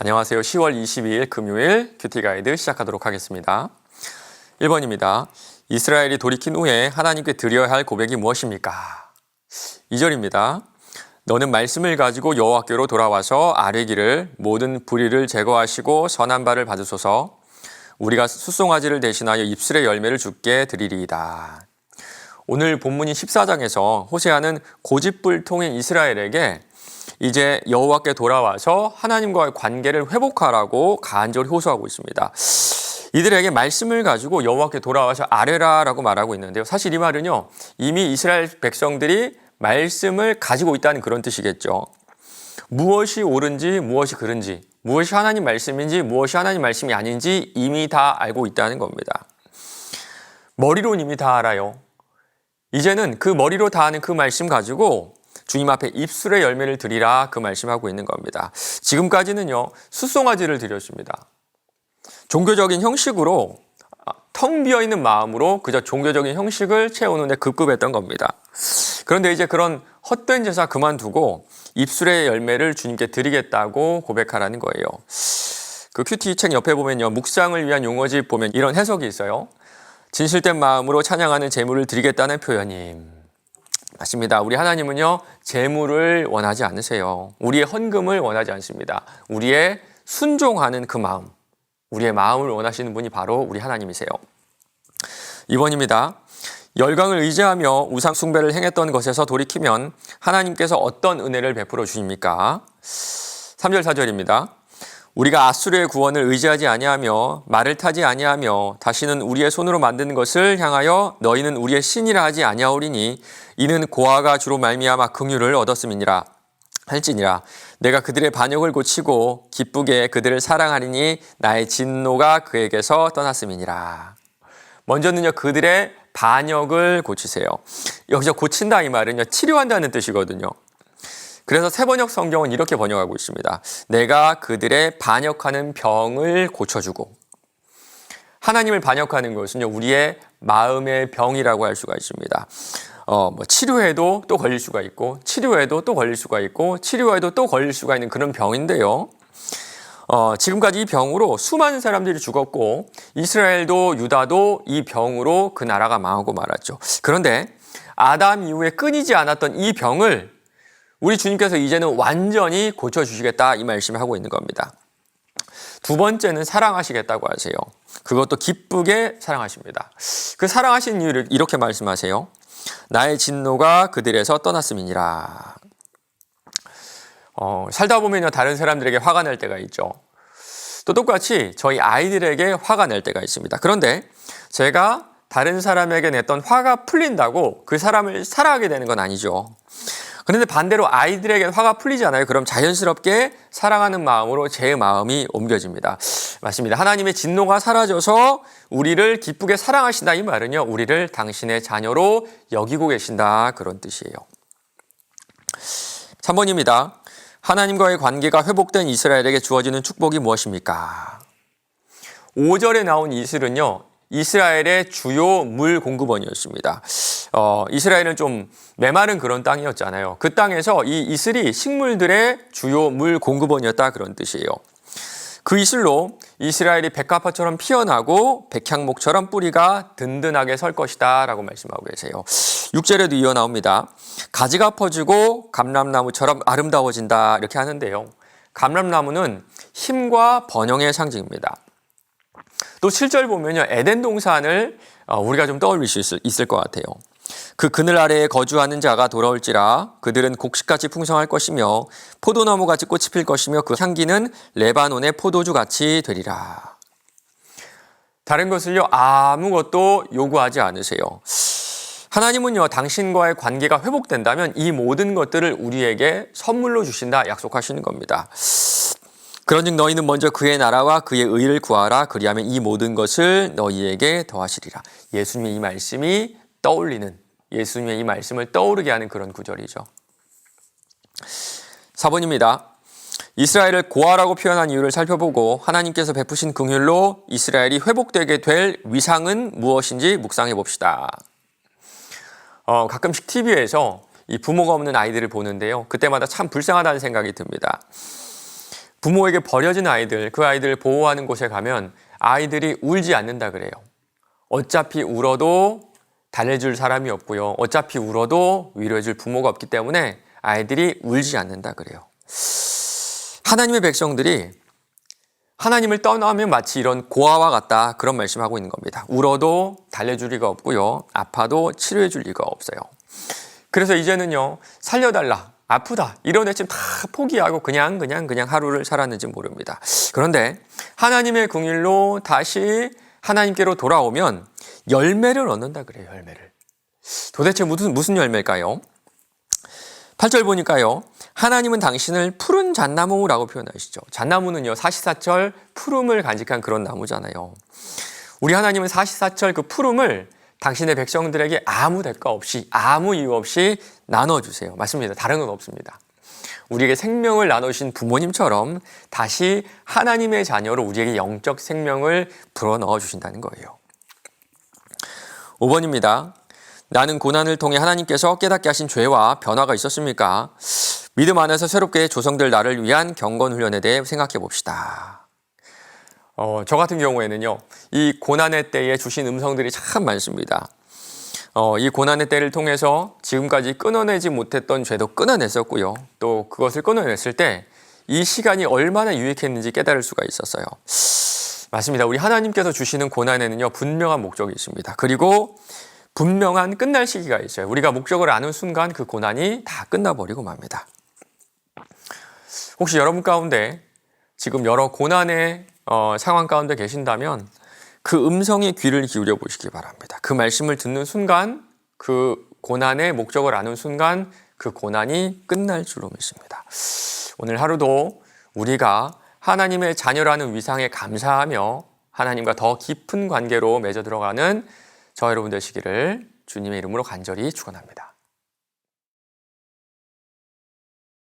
안녕하세요. 10월 22일 금요일 큐티 가이드 시작하도록 하겠습니다. 1번입니다. 이스라엘이 돌이킨 후에 하나님께 드려야 할 고백이 무엇입니까? 2절입니다. 너는 말씀을 가지고 여호와께로 돌아와서 아뢰기를 모든 불의를 제거하시고 선한 바를 받으소서. 우리가 숫송아지를 대신하여 입술의 열매를 주께 드리리이다. 오늘 본문인 14장에서 호세아는 고집불통인 이스라엘에게 이제 여호와께 돌아와서 하나님과의 관계를 회복하라고 간절히 호소하고 있습니다. 이들에게 말씀을 가지고 여호와께 돌아와서 아뢰라라고 말하고 있는데요. 사실 이 말은요, 이미 이스라엘 백성들이 말씀을 가지고 있다는 그런 뜻이겠죠. 무엇이 옳은지 무엇이 그른지, 무엇이 하나님 말씀인지 무엇이 하나님 말씀이 아닌지 이미 다 알고 있다는 겁니다. 머리로는 이미 다 알아요. 이제는 그 머리로 다 아는 그 말씀 가지고 주님 앞에 입술의 열매를 드리라, 그 말씀하고 있는 겁니다. 지금까지는요, 숫송아지를 드렸습니다. 종교적인 형식으로 텅 비어있는 마음으로 그저 종교적인 형식을 채우는 데 급급했던 겁니다. 그런데 이제 그런 헛된 제사 그만두고 입술의 열매를 주님께 드리겠다고 고백하라는 거예요. 그 큐티 책 옆에 보면요, 묵상을 위한 용어집 보면 이런 해석이 있어요. 진실된 마음으로 찬양하는 제물을 드리겠다는 표현임. 맞습니다. 우리 하나님은요, 제물을 원하지 않으세요. 우리의 헌금을 원하지 않습니다. 우리의 순종하는 그 마음, 우리의 마음을 원하시는 분이 바로 우리 하나님이세요. 2번입니다. 열강을 의지하며 우상 숭배를 행했던 것에서 돌이키면 하나님께서 어떤 은혜를 베풀어 주십니까? 3절 4절입니다. 우리가 아수르의 구원을 의지하지 아니하며 말을 타지 아니하며 다시는 우리의 손으로 만드는 것을 향하여 너희는 우리의 신이라 하지 아니하오리니 이는 고아가 주로 말미암아 긍휼을 얻었음이니라 할지니라. 내가 그들의 반역을 고치고 기쁘게 그들을 사랑하리니 나의 진노가 그에게서 떠났음이니라. 먼저는요, 그들의 반역을 고치세요. 여기서 고친다 이 말은요, 치료한다는 뜻이거든요. 그래서 새번역 성경은 이렇게 번역하고 있습니다. 내가 그들의 반역하는 병을 고쳐주고. 하나님을 반역하는 것은요, 우리의 마음의 병이라고 할 수가 있습니다. 치료해도 또 걸릴 수가 있고, 치료해도 또 걸릴 수가 있고, 치료해도 또 걸릴 수가 있는 그런 병인데요. 지금까지 이 병으로 수많은 사람들이 죽었고, 이스라엘도 유다도 이 병으로 그 나라가 망하고 말았죠. 그런데 아담 이후에 끊이지 않았던 이 병을 우리 주님께서 이제는 완전히 고쳐주시겠다, 이 말씀을 하고 있는 겁니다. 두 번째는 사랑하시겠다고 하세요. 그것도 기쁘게 사랑하십니다. 그 사랑하신 이유를 이렇게 말씀하세요. 나의 진노가 그들에서 떠났음이니라. 살다 보면요, 다른 사람들에게 화가 날 때가 있죠. 또 똑같이 저희 아이들에게 화가 날 때가 있습니다. 그런데 제가 다른 사람에게 냈던 화가 풀린다고 그 사람을 사랑하게 되는 건 아니죠. 그런데 반대로 아이들에게 화가 풀리잖아요. 그럼 자연스럽게 사랑하는 마음으로 제 마음이 옮겨집니다. 맞습니다. 하나님의 진노가 사라져서 우리를 기쁘게 사랑하신다 이 말은요, 우리를 당신의 자녀로 여기고 계신다, 그런 뜻이에요. 3번입니다. 하나님과의 관계가 회복된 이스라엘에게 주어지는 축복이 무엇입니까? 5절에 나온 이슬은요, 이스라엘의 주요 물 공급원이었습니다. 이스라엘은 좀 메마른 그런 땅이었잖아요. 그 땅에서 이 이슬이 식물들의 주요 물 공급원이었다, 그런 뜻이에요. 그 이슬로 이스라엘이 백합화처럼 피어나고 백향목처럼 뿌리가 든든하게 설 것이다 라고 말씀하고 계세요. 6절에도 이어 나옵니다. 가지가 퍼지고 감람나무처럼 아름다워진다, 이렇게 하는데요. 감람나무는 힘과 번영의 상징입니다. 또 7절 보면요, 에덴 동산을 우리가 좀 떠올릴 수 있을 것 같아요. 그 그늘 아래에 거주하는 자가 돌아올지라 그들은 곡식같이 풍성할 것이며 포도나무같이 꽃이 필 것이며 그 향기는 레바논의 포도주같이 되리라. 다른 것을요, 아무것도 요구하지 않으세요. 하나님은요, 당신과의 관계가 회복된다면 이 모든 것들을 우리에게 선물로 주신다 약속하시는 겁니다. 그런즉 너희는 먼저 그의 나라와 그의 의를 구하라. 그리하면 이 모든 것을 너희에게 더하시리라. 예수님의 이 말씀이 떠올리는, 예수님의 이 말씀을 떠오르게 하는 그런 구절이죠. 4번입니다. 이스라엘을 고아라고 표현한 이유를 살펴보고 하나님께서 베푸신 긍휼로 이스라엘이 회복되게 될 위상은 무엇인지 묵상해 봅시다. 가끔씩 TV에서 이 부모가 없는 아이들을 보는데요. 그때마다 참 불쌍하다는 생각이 듭니다. 부모에게 버려진 아이들, 그 아이들 보호하는 곳에 가면 아이들이 울지 않는다 그래요. 어차피 울어도 달래줄 사람이 없고요. 어차피 울어도 위로해줄 부모가 없기 때문에 아이들이 울지 않는다 그래요. 하나님의 백성들이 하나님을 떠나면 마치 이런 고아와 같다, 그런 말씀하고 있는 겁니다. 울어도 달래줄 리가 없고요. 아파도 치료해줄 리가 없어요. 그래서 이제는요, 살려달라, 아프다, 이런 애쯤 다 포기하고 그냥 하루를 살았는지 모릅니다. 그런데 하나님의 긍휼로 다시 하나님께로 돌아오면 열매를 얻는다 그래요. 열매를. 도대체 무슨 열매일까요? 8절 보니까요, 하나님은 당신을 푸른 잣나무라고 표현하시죠. 잣나무는요, 사시사철 푸름을 간직한 그런 나무잖아요. 우리 하나님은 사시사철 그 푸름을 당신의 백성들에게 아무 대가 없이, 아무 이유 없이 나눠주세요. 맞습니다. 다른 건 없습니다. 우리에게 생명을 나누신 부모님처럼 다시 하나님의 자녀로 우리에게 영적 생명을 불어넣어 주신다는 거예요. 5번입니다. 나는 고난을 통해 하나님께서 깨닫게 하신 죄와 변화가 있었습니까? 믿음 안에서 새롭게 조성될 나를 위한 경건 훈련에 대해 생각해 봅시다. 저 같은 경우에는요, 이 고난의 때에 주신 음성들이 참 많습니다. 이 고난의 때를 통해서 지금까지 끊어내지 못했던 죄도 끊어냈었고요. 또 그것을 끊어냈을 때 이 시간이 얼마나 유익했는지 깨달을 수가 있었어요. 맞습니다. 우리 하나님께서 주시는 고난에는요, 분명한 목적이 있습니다. 그리고 분명한 끝날 시기가 있어요. 우리가 목적을 아는 순간 그 고난이 다 끝나버리고 맙니다. 혹시 여러분 가운데 지금 여러 고난의 상황 가운데 계신다면 그 음성에 귀를 기울여 보시기 바랍니다. 그 말씀을 듣는 순간, 그 고난의 목적을 아는 순간 그 고난이 끝날 줄로 믿습니다. 오늘 하루도 우리가 하나님의 자녀라는 위상에 감사하며 하나님과 더 깊은 관계로 맺어 들어가는 저 여러분 되시기를 주님의 이름으로 간절히 축원합니다.